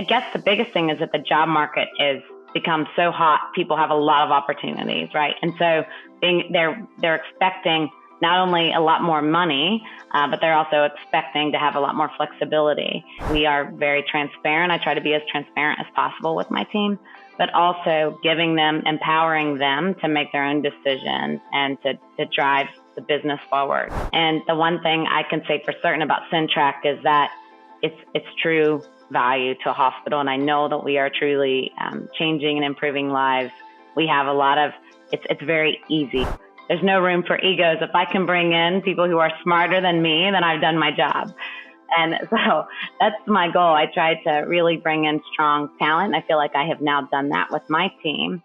I guess the biggest thing is that the job market is become so hot, people have a lot of opportunities, right? And so they're expecting not only a lot more money, but they're also expecting to have a lot more flexibility. We are very transparent. I try to be as transparent as possible with my team, but also empowering them to make their own decisions and to drive the business forward. And the one thing I can say for certain about CenTrak is that it's true value to a hospital. And I know that we are truly changing and improving lives. We have it's very easy. There's no room for egos. If I can bring in people who are smarter than me, then I've done my job. And so that's my goal. I try to really bring in strong talent. I feel like I have now done that with my team.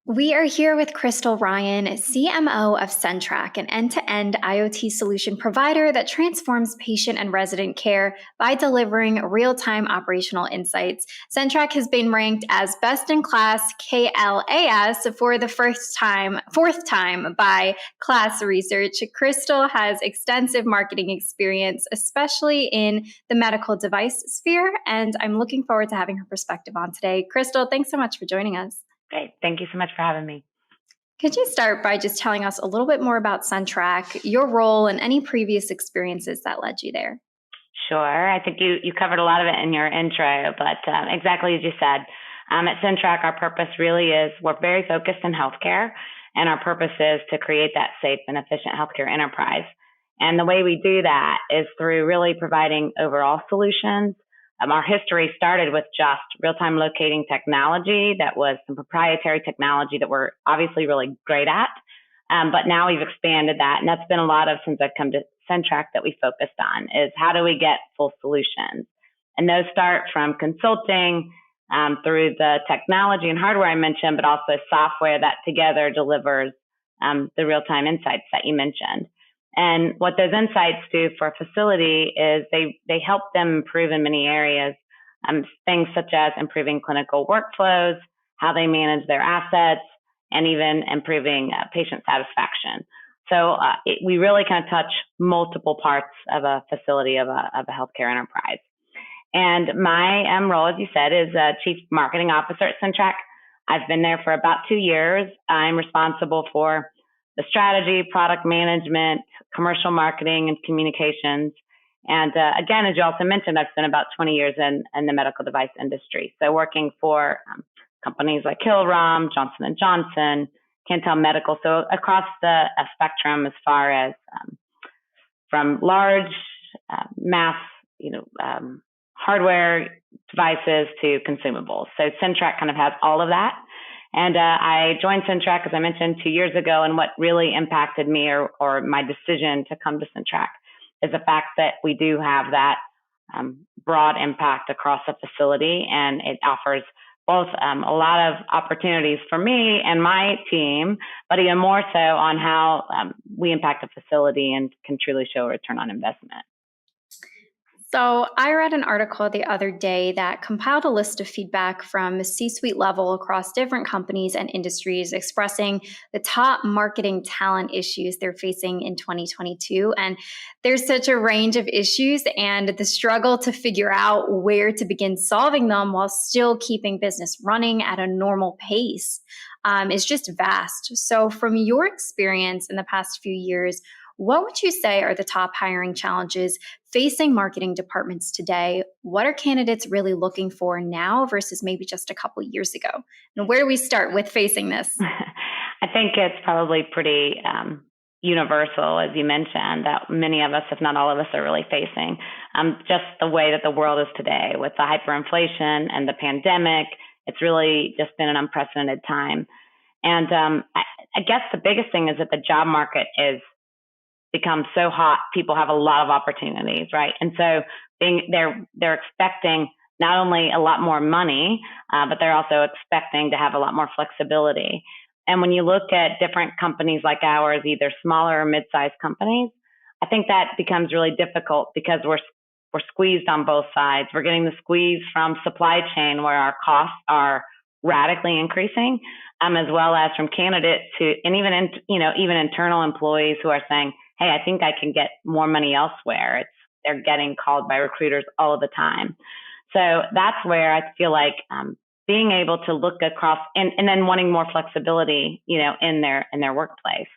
We are here with Crystal Ryan, CMO of CenTrak, an end-to-end IoT solution provider that transforms patient and resident care by delivering real-time operational insights. CenTrak has been ranked as best-in-class KLAS for the fourth time by KLAS Research. Crystal has extensive marketing experience, especially in the medical device sphere, and I'm looking forward to having her perspective on today. Crystal, thanks so much for joining us. Great. Thank you so much for having me. Could you start by just telling us a little bit more about CenTrak, your role, and any previous experiences that led you there? Sure. I think you covered a lot of it in your intro, but exactly as you said, at CenTrak, our purpose really is we're very focused in healthcare, and our purpose is to create that safe and efficient healthcare enterprise. And the way we do that is through really providing overall solutions. Our history started with just real-time locating technology that was some proprietary technology that we're obviously really great at. But now we've expanded that. And that's been a lot of, since I've come to CenTrak, that we focused on is how do we get full solutions? And those start from consulting through the technology and hardware I mentioned, but also software that together delivers the real-time insights that you mentioned. And what those insights do for a facility is they help them improve in many areas, things such as improving clinical workflows, how they manage their assets, and even improving patient satisfaction. So we really kind of touch multiple parts of a facility of a healthcare enterprise. And my role, as you said, is Chief Marketing Officer at CenTrak. I've been there for about 2 years. I'm responsible for the strategy, product management, commercial marketing, and communications. And again, as you also mentioned, I've spent about 20 years in the medical device industry. So working for companies like Hillrom, Johnson & Johnson, Cantel Medical. So across the spectrum as far as from large mass, hardware devices to consumables. So CenTrak kind of has all of that. And I joined CenTrak, as I mentioned, 2 years ago. And what really impacted me or my decision to come to CenTrak is the fact that we do have that broad impact across a facility. And it offers both a lot of opportunities for me and my team, but even more so on how we impact a facility and can truly show a return on investment. So I read an article the other day that compiled a list of feedback from C-suite level across different companies and industries expressing the top marketing talent issues they're facing in 2022. And there's such a range of issues, and the struggle to figure out where to begin solving them while still keeping business running at a normal pace is just vast. So from your experience in the past few years, what would you say are the top hiring challenges facing marketing departments today? What are candidates really looking for now versus maybe just a couple years ago? And where do we start with facing this? I think it's probably pretty universal, as you mentioned, that many of us, if not all of us, are really facing just the way that the world is today with the hyperinflation and the pandemic. It's really just been an unprecedented time. And I guess the biggest thing is that the job market is become so hot, people have a lot of opportunities, right? And so they're expecting not only a lot more money, but they're also expecting to have a lot more flexibility. And when you look at different companies like ours, either smaller or mid-sized companies, I think that becomes really difficult because we're we're squeezed on both sides. We're getting the squeeze from supply chain where our costs are radically increasing, as well as from candidates and even internal employees who are saying, hey, I think I can get more money elsewhere. They're getting called by recruiters all the time. So that's where I feel like being able to look across and then wanting more flexibility, in their workplace.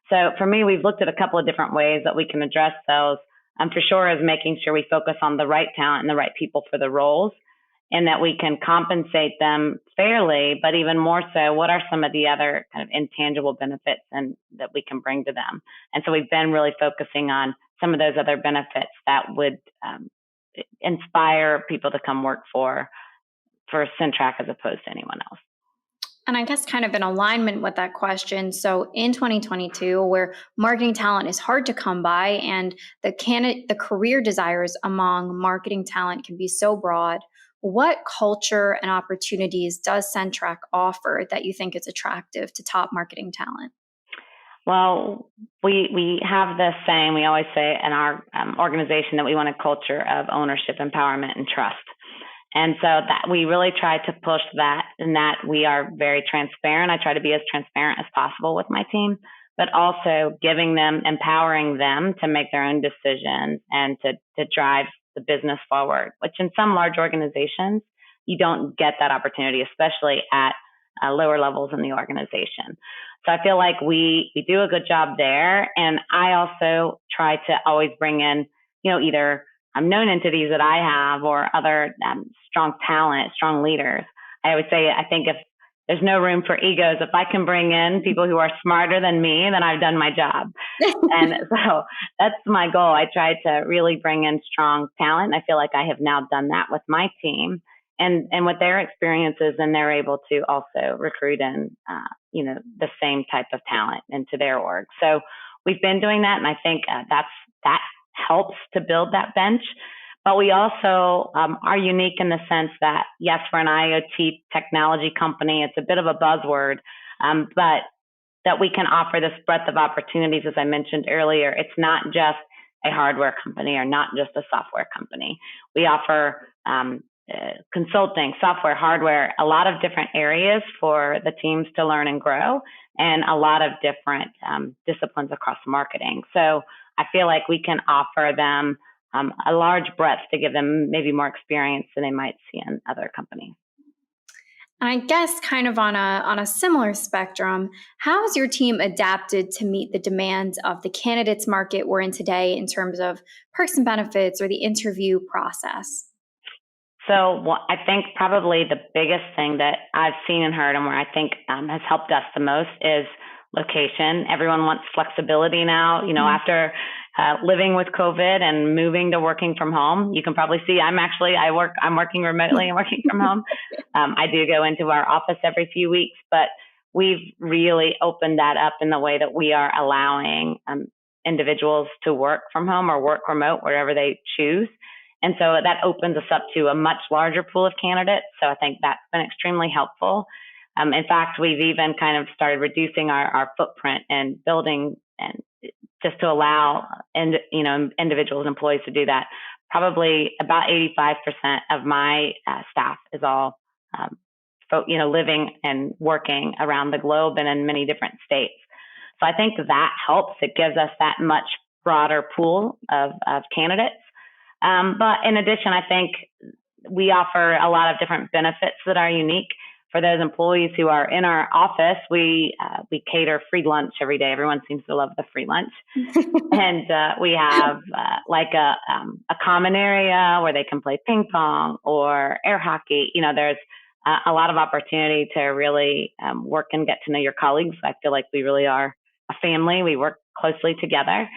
So for me, we've looked at a couple of different ways that we can address those. For sure is making sure we focus on the right talent and the right people for the roles, and that we can compensate them fairly, but even more so, what are some of the other kind of intangible benefits and that we can bring to them? And so we've been really focusing on some of those other benefits that would inspire people to come work for CenTrak as opposed to anyone else. And I guess kind of in alignment with that question, so in 2022, where marketing talent is hard to come by and the career desires among marketing talent can be so broad, what culture and opportunities does CenTrak offer that you think is attractive to top marketing talent? Well, we have this saying, we always say in our organization that we want a culture of ownership, empowerment, and trust. And so that we really try to push that, and that we are very transparent. I try to be as transparent as possible with my team, but also empowering them to make their own decisions and to drive the business forward, which in some large organizations, you don't get that opportunity, especially at lower levels in the organization. So I feel like we do a good job there. And I also try to always bring in, either known entities that I have or other strong talent, strong leaders. I would say, I think if there's no room for egos, if I can bring in people who are smarter than me, then I've done my job. And so that's my goal. I try to really bring in strong talent. I feel like I have now done that with my team and with their experiences, and they're able to also recruit in, the same type of talent into their org. So we've been doing that. And I think that helps to build that bench. But we also are unique in the sense that, yes, we're an IoT technology company. It's a bit of a buzzword, but that we can offer this breadth of opportunities, as I mentioned earlier. It's not just a hardware company or not just a software company. We offer consulting, software, hardware, a lot of different areas for the teams to learn and grow, and a lot of different disciplines across marketing. So I feel like we can offer them a large breadth to give them maybe more experience than they might see in other companies. I guess kind of on a similar spectrum, how has your team adapted to meet the demands of the candidates market we're in today in terms of perks and benefits or the interview process? So I think probably the biggest thing that I've seen and heard, and where I think has helped us the most, is location. Everyone wants flexibility now. After living with COVID and moving to working from home, you can probably see I'm working remotely and working from home. I do go into our office every few weeks, but we've really opened that up in the way that we are allowing individuals to work from home or work remote, wherever they choose. And so that opens us up to a much larger pool of candidates. So I think that's been extremely helpful. In fact, we've even kind of started reducing our footprint and building, and just to allow individuals and employees to do that. Probably about 85% of my staff is all living and working around the globe and in many different states. So I think that helps. It gives us that much broader pool of candidates. But in addition, I think we offer a lot of different benefits that are unique. For those employees who are in our office, we cater free lunch every day. Everyone seems to love the free lunch. And we have a common area where they can play ping pong or air hockey. There's a lot of opportunity to really work and get to know your colleagues. I feel like we really are a family. We work closely together.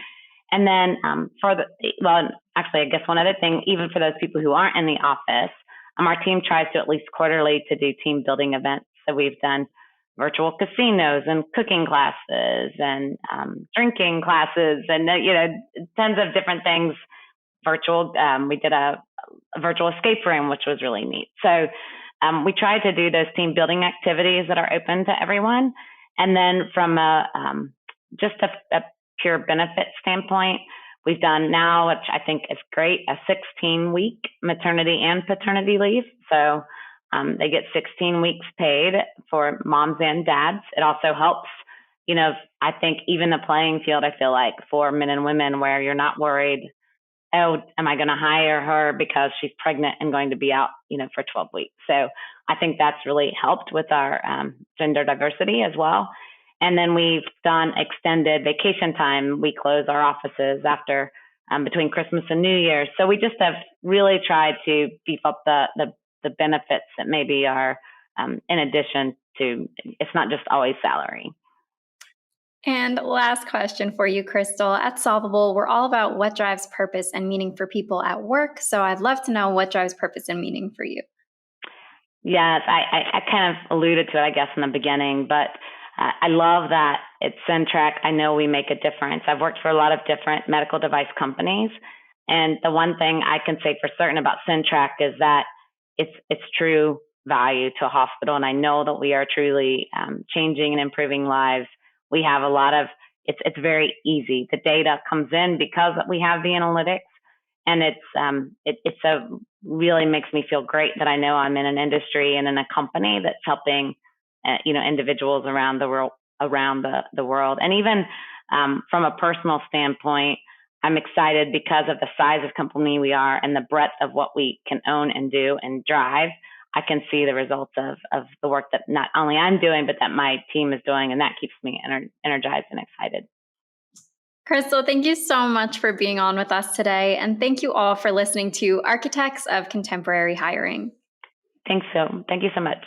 And then I guess one other thing, even for those people who aren't in the office, our team tries to at least quarterly to do team building events. So we've done virtual casinos and cooking classes and drinking classes and tons of different things virtual. We did a virtual escape room, which was really neat. So we try to do those team building activities that are open to everyone. And then from just a pure benefit standpoint, We've done now, which I think is great, a 16-week maternity and paternity leave. So they get 16 weeks paid for moms and dads. It also helps, I think even the playing field, I feel like, for men and women, where you're not worried, oh, am I going to hire her because she's pregnant and going to be out, for 12 weeks. So I think that's really helped with our gender diversity as well. And then we've done extended vacation time. We close our offices after between Christmas and New Year. So we just have really tried to beef up the benefits that maybe are in addition to, it's not just always salary. And last question for you, Crystal. At Solvable, we're all about what drives purpose and meaning for people at work. So I'd love to know what drives purpose and meaning for you. Yes, I kind of alluded to it, I guess, in the beginning, but I love that at CenTrak, I know we make a difference. I've worked for a lot of different medical device companies, and the one thing I can say for certain about CenTrak is that it's true value to a hospital, and I know that we are truly changing and improving lives. We have a lot of, it's very easy. The data comes in because we have the analytics, and it's really makes me feel great that I know I'm in an industry and in a company that's helping, individuals around the world, and even from a personal standpoint, I'm excited because of the size of company we are and the breadth of what we can own and do and drive. I can see the results of the work that not only I'm doing, but that my team is doing, and that keeps me energized and excited. Crystal, thank you so much for being on with us today. And thank you all for listening to Architects of Contemporary Hiring. Thank you so much.